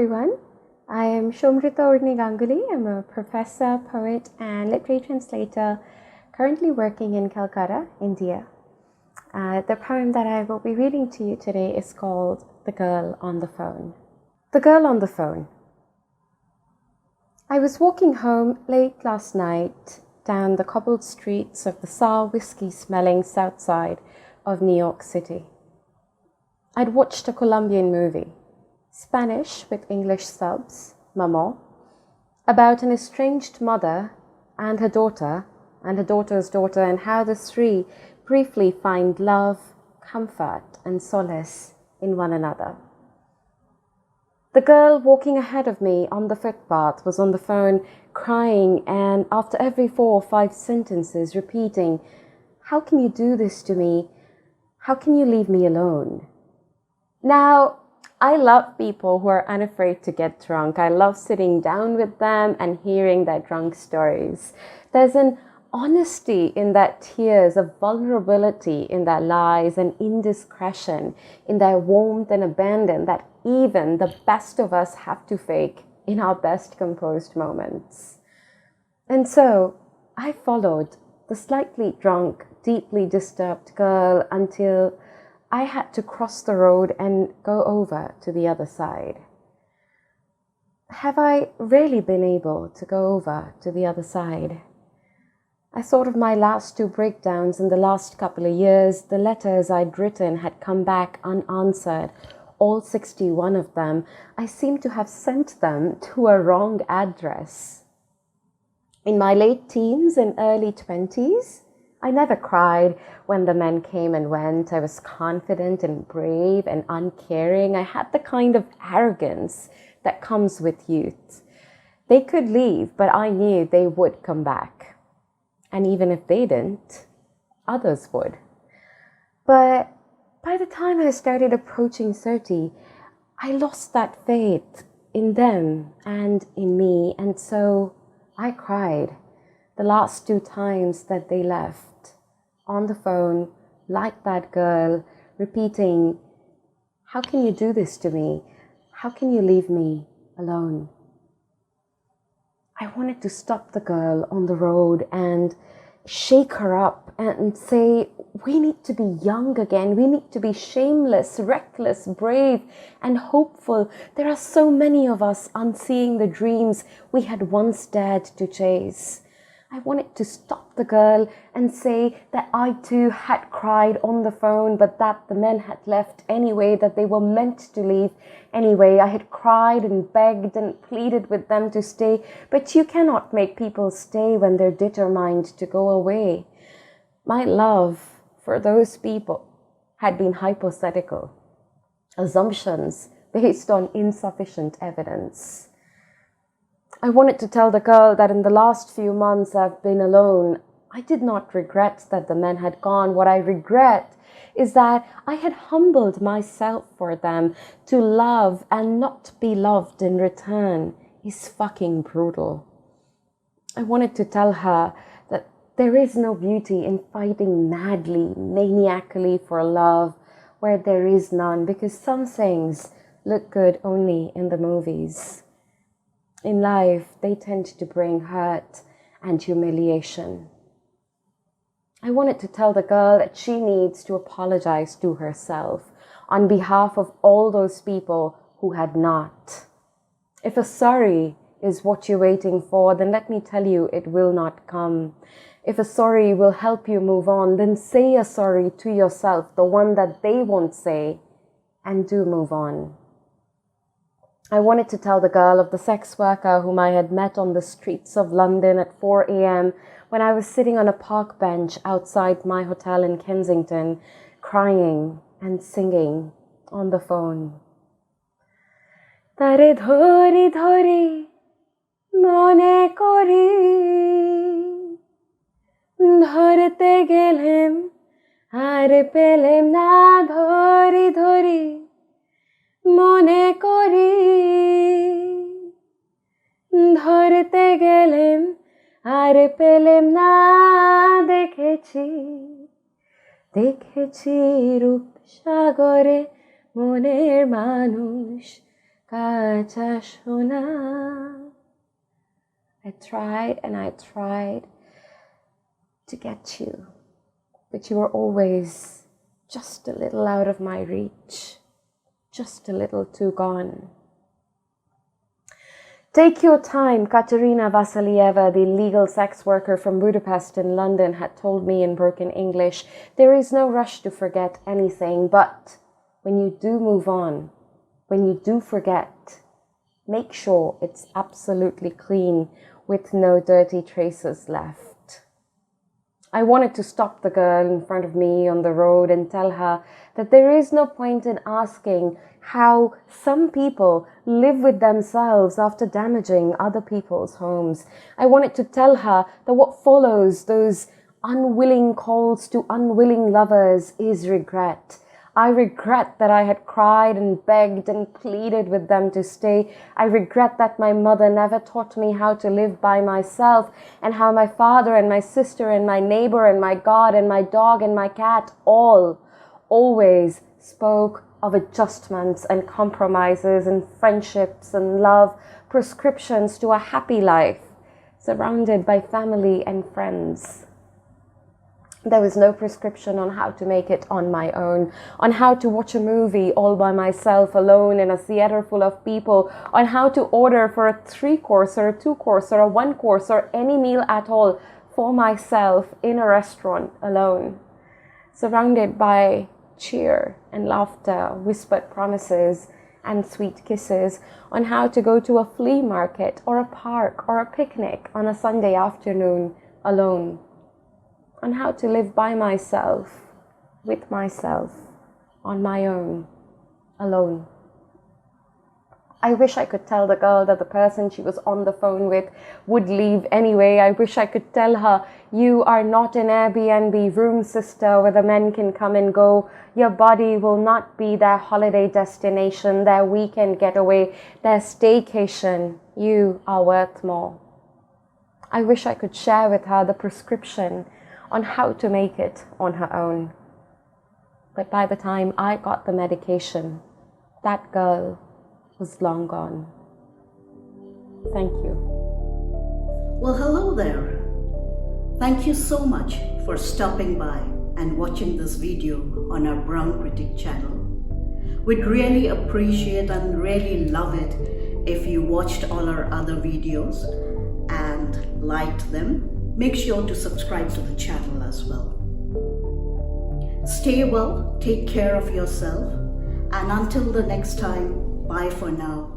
everyone. I am Somrita Urni Ganguly. I'm a professor, poet, and literary translator currently working in Kolkata, India. The poem that I will be reading to you today is called The Girl on the Phone. The Girl on the Phone. I was walking home late last night down the cobbled streets of the sour whiskey-smelling south side of New York City. I'd watched a Colombian movie, Spanish with English subs, Maman, about an estranged mother and her daughter and her daughter's daughter, and how the three briefly find love, comfort, and solace in one another. The girl walking ahead of me on the footpath was on the phone crying, and after every 4 or 5 sentences repeating, "How can you do this to me? How can you leave me alone?" Now, I love people who are unafraid to get drunk. I love sitting down with them and hearing their drunk stories. There's an honesty in their tears, a vulnerability in their lies, an indiscretion in their warmth and abandon that even the best of us have to fake in our best composed moments. And so I followed the slightly drunk, deeply disturbed girl until I had to cross the road and go over to the other side. Have I really been able to go over to the other side? I thought of my last 2 breakdowns in the last couple of years. The letters I'd written had come back unanswered, all 61 of them. I seemed to have sent them to a wrong address. In my late teens and early 20s, I never cried when the men came and went. I was confident and brave and uncaring. I had the kind of arrogance that comes with youth. They could leave, but I knew they would come back. And even if they didn't, others would. But by the time I started approaching 30, I lost that faith in them and in me. And so I cried the last 2 times that they left, on the phone, like that girl, repeating, "How can you do this to me? How can you leave me alone?" I wanted to stop the girl on the road and shake her up and say, we need to be young again. We need to be shameless, reckless, brave, and hopeful. There are so many of us unseeing the dreams we had once dared to chase. I wanted to stop the girl and say that I too had cried on the phone, but that the men had left anyway, that they were meant to leave anyway. I had cried and begged and pleaded with them to stay, but you cannot make people stay when they're determined to go away. My love for those people had been hypothetical, assumptions based on insufficient evidence. I wanted to tell the girl that in the last few months I've been alone. I did not regret that the men had gone. What I regret is that I had humbled myself for them. To love and not be loved in return is fucking brutal. I wanted to tell her that there is no beauty in fighting madly, maniacally for love where there is none, because some things look good only in the movies. In life, they tend to bring hurt and humiliation. I wanted to tell the girl that she needs to apologize to herself on behalf of all those people who had not. If a sorry is what you're waiting for, then let me tell you, it will not come. If a sorry will help you move on, then say a sorry to yourself, the one that they won't say, and do move on. I wanted to tell the girl of the sex worker whom I had met on the streets of London at 4 a.m. when I was sitting on a park bench outside my hotel in Kensington, crying and singing on the phone. Tare dhori dhori mone kori dhorte gelem ar pelem na dhori dhori মনে করি ধরতে গেলেম আর পেলেম না দেখেছি দেখেছি রূপসাগরে মনের মানুষ Kacha Shona. I tried and I tried to get you, but you were always just a little out of my reach, just a little too gone. Take your time, Katerina Vasilieva, the legal sex worker from Budapest in London, had told me in broken English. There is no rush to forget anything, but when you do move on, when you do forget, make sure it's absolutely clean with no dirty traces left. I wanted to stop the girl in front of me on the road and tell her that there is no point in asking how some people live with themselves after damaging other people's homes. I wanted to tell her that what follows those unwilling calls to unwilling lovers is regret. I regret that I had cried and begged and pleaded with them to stay. I regret that my mother never taught me how to live by myself, and how my father and my sister and my neighbor and my God and my dog and my cat always spoke of adjustments and compromises and friendships and love, prescriptions to a happy life, surrounded by family and friends. There was no prescription on how to make it on my own, on how to watch a movie all by myself alone in a theater full of people, on how to order for a 3-course or a 2-course or a 1-course or any meal at all for myself in a restaurant alone, surrounded by cheer and laughter, whispered promises and sweet kisses, on how to go to a flea market or a park or a picnic on a Sunday afternoon alone, on how to live by myself, with myself, on my own, alone. I wish I could tell the girl that the person she was on the phone with would leave anyway. I wish I could tell her, you are not an Airbnb room, sister, where the men can come and go. Your body will not be their holiday destination, their weekend getaway, their staycation. You are worth more. I wish I could share with her the prescription on how to make it on her own. But by the time I got the medication, that girl was long gone. Thank you. Well, hello there. Thank you so much for stopping by and watching this video on our Brown Critic channel. We'd really appreciate and really love it if you watched all our other videos and liked them. Make sure to subscribe to the channel as well. Stay well, take care of yourself, and until the next time, bye for now.